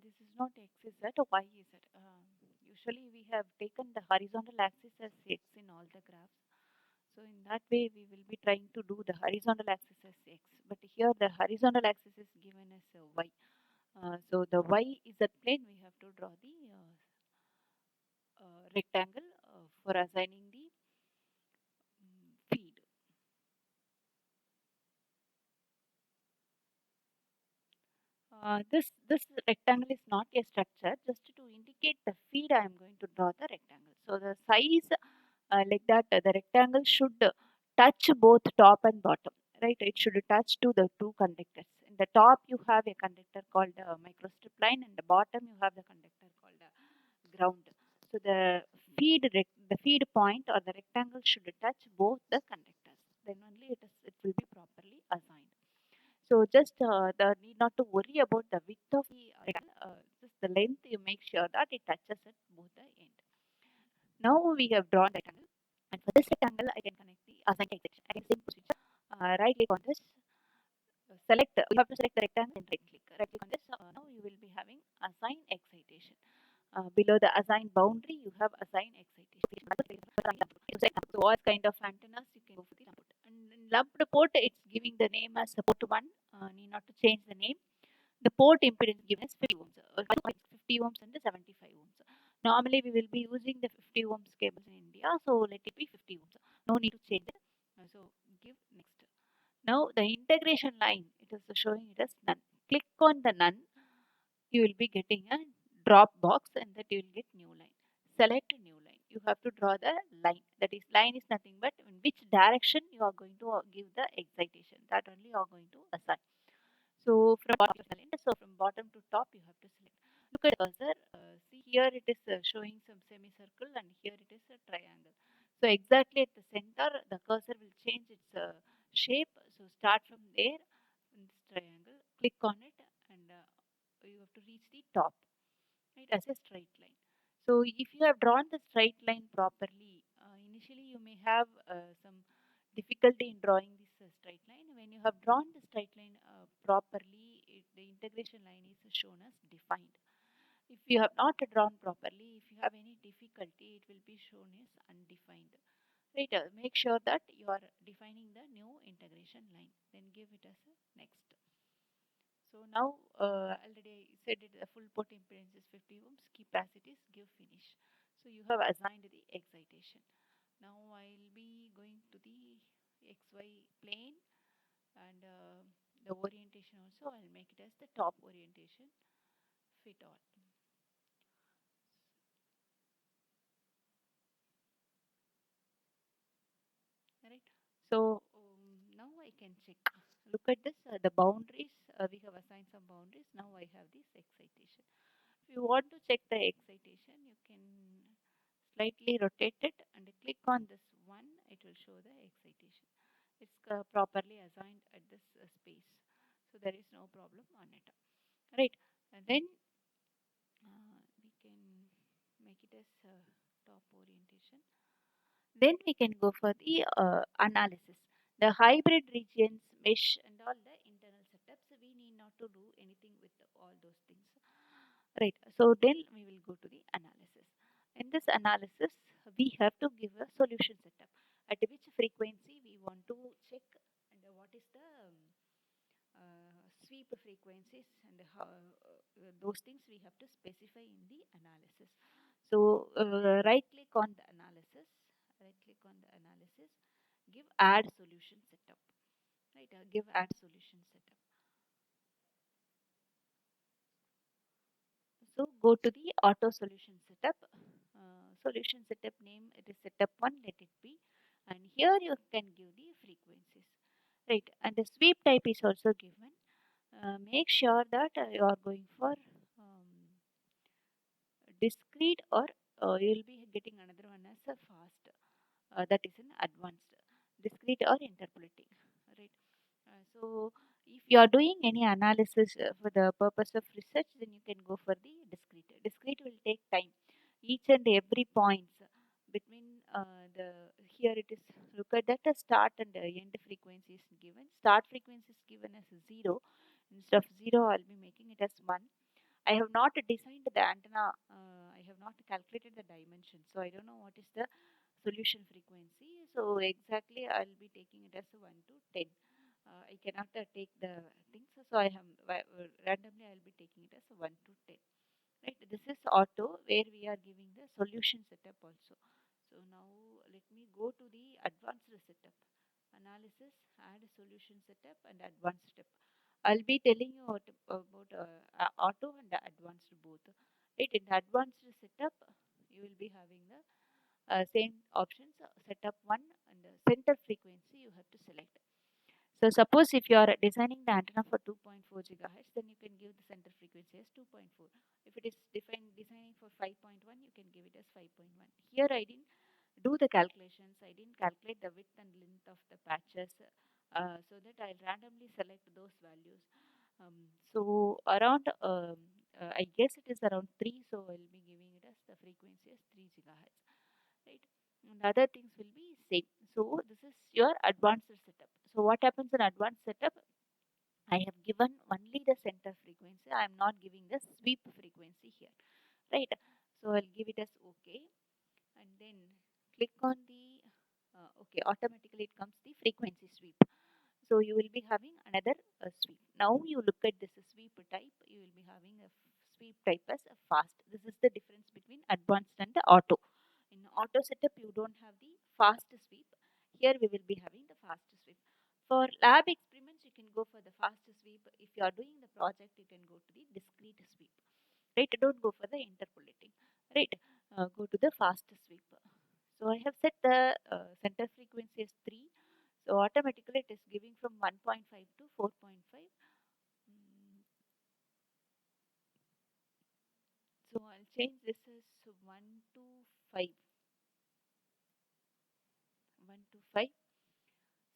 This is not x, is that y, is it? Usually we have taken the horizontal axis as x in all the graphs. So in that way we will be trying to do the horizontal axis as x. But here the horizontal axis is given as y. So the y is that plane, we have to draw the rectangle for assigning the feed. This rectangle is not a structure. Just to indicate the feed, I am going to draw the rectangle. So the size like that, the rectangle should touch both top and bottom, right? It should touch to the two conductors. In the top, you have a conductor called microstrip line, and the bottom you have the conductor called ground. So the feed point or the rectangle should touch both the conductors. Then only it will be properly assigned. So just the need not to worry about the width of the rectangle. Just the length, you make sure that it touches at both the end. Now we have drawn the rectangle, and for this rectangle, I can connect the assign extension. I can same procedure. Right click on this, select. You have to select the rectangle and right click. Right click on this. Now you will be having assign excitation. Below the assign boundary, you have assign excitation. So what kind of antennas you can go for the lumped. And in lumped port, it's giving the name as port 1. Need not to change the name. The port impedance given is 50 ohms. 50 ohms and the 75 ohms. Normally we will be using the 50 ohms cables in India, so let it be 50 ohms. No need to change it. So give next. Now the integration line, it is showing it as none. Click on the none, you will be getting a drop box, and that you will get new line. Select new line. You have to draw the line. That is, line is nothing but in which direction you are going to give the excitation. That only you are going to assign. So from bottom to top, you have to select. Look at the cursor. See here it is showing some semicircle, and here it is a triangle. So exactly at the center, the cursor will change its shape. So start from there in this triangle, click on it, and you have to reach the top, right, as a straight line. So if you have drawn the straight line properly, initially you may have some difficulty in drawing this straight line. When you have drawn the straight line properly, the integration line is shown as defined. If you have not drawn properly, if you have any difficulty, it will be shown as undefined. Right, make sure that you are defining the new integration line. Then give it as a next. So now already I said it, the full port impedance is 50 ohms. Keep as it is, give finish. So you have assigned the excitation. Now I'll be going to the XY plane, and the orientation also I'll make it as the top orientation, fit all. Right. So now I can check. Look at this, the boundaries. We have assigned some boundaries. Now I have this excitation. If you want to check the excitation, you can slightly rotate it and click on this one. It will show the excitation. It's properly assigned at this space. So there is no problem on it. Right. And then we can make it as top orientation. Then we can go for the analysis. The hybrid regions, mesh, and all the internal setups. We need not to do anything with all those things. Right. So then we will go to the analysis. In this analysis, we have to give a solution setup. At which frequency we want to check, and what is the sweep frequencies, and how, those things we have to specify in the analysis. So right click on the analysis, give add solution setup, right, give add solution setup. So go to the auto solution setup, solution setup name, it is setup 1, let it be, and here you can give the frequencies, right, and the sweep type is also given. Make sure that you are going for discrete, or you'll be getting another one as a fast, that is an advanced, discrete or interpolating, right. So if you are doing any analysis for the purpose of research, then you can go for the discrete will take time. Each and every points between the, here it is, look at that, start and end frequency is given. Start frequency is given as 0. Instead of 0, I'll be making it as 1. I have not designed the antenna. I have not calculated the dimension, so I don't know what is the solution frequency. So exactly, I'll be taking it as a 1 to 10. I cannot take the things, so I have randomly I'll be taking it as a 1 to 10. Right, this is auto where we are giving the solution setup also. So now let me go to the advanced setup. Analysis, add solution setup and advanced step. I'll be telling you about auto and advanced both. Right, in the advanced setup, you will be having the same options. Setup 1 and center frequency you have to select. So suppose if you are designing the antenna for 2.4 gigahertz, then you can give the center frequency as 2.4. If it is designing for 5.1, you can give it as 5.1. Here I didn't do the calculations. I didn't calculate the width and length of the patches, so that I'll randomly select those values. So around, I guess it is around 3, so I'll be giving it as the frequency as 3 gigahertz, right? And other things will be same. So this is your advanced setup. So what happens in advanced setup? I have given only the center frequency. I am not giving the sweep frequency here, right? So I'll give it as OK, and then click on the OK. Automatically it comes the frequency sweep. So you will be having another sweep. Now you look at this sweep type. You will be having a sweep type as a fast. This is the difference between advanced and the auto. In auto setup, you don't have the fast sweep. Here we will be having the fast sweep. For lab experiments, you can go for the fast sweep. If you are doing the project, you can go to the discrete sweep. Right? Don't go for the interpolating. Right? Go to the fast sweep. So I have set the center frequency as 3. So automatically it is giving from 1.5 to 4.5. Mm, So I'll change this as 1 to 5. 1 to 5.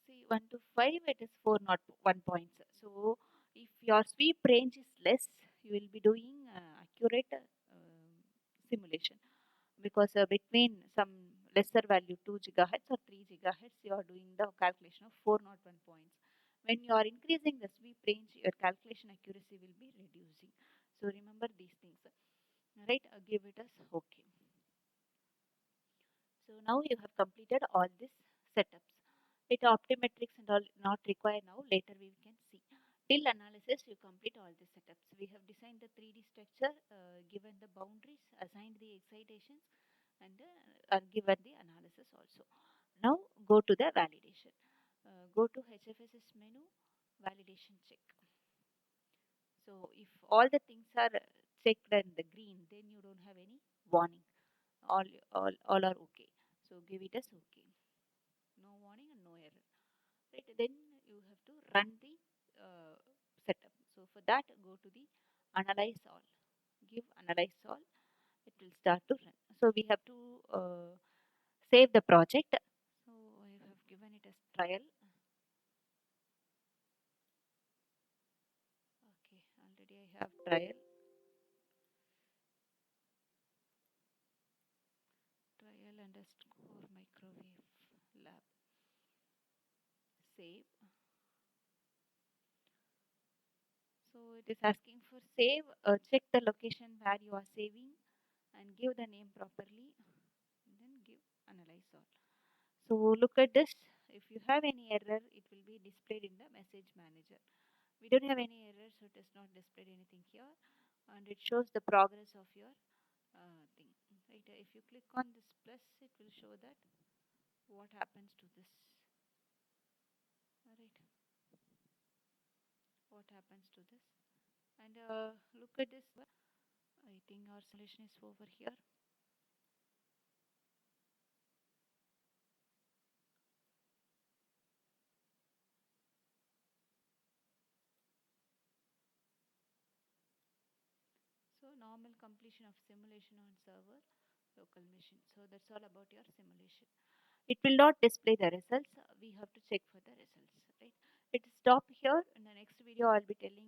See, 1 to 5, it is 4 not 1 points. So if your sweep range is less, you will be doing accurate simulation, because between some lesser value 2 gigahertz or 3 gigahertz, you are doing the calculation of 401 points. When you are increasing the sweep range, your calculation accuracy will be reducing. So remember these things, right? Give it as OK. So now you have completed all these setups. It optometrics and all not required now. Later we can see. Till analysis, you complete all the setups. We have designed the 3D structure, given the boundaries, assigned the excitations, and given the analysis also. Now go to the validation. Go to HFSS menu, validation check. So if all the things are checked in the green, then you don't have any warning. All are okay. So give it as okay. No warning and no error. Right. Then you have to run the setup. So for that, go to the analyze all. Give analyze all. It will start to run. So we have to save the project. So I have given it as trial. Okay, already I have trial. Trial underscore microwave lab. Save. So it is asking for save. Check the location where you are saving and give the name properly. And then give analyze all. So look at this. If you have any error, it will be displayed in the message manager. We don't have any error, so it is not displayed anything here, and it shows the progress of your thing. Right? If you click on this plus, it will show that what happens to this. All right, what happens to this? And look at this. I think our solution is over here. So normal completion of simulation on server, local machine. So that's all about your simulation. It will not display the results. We have to check for the results, right? It stop here. In the next video, I'll be telling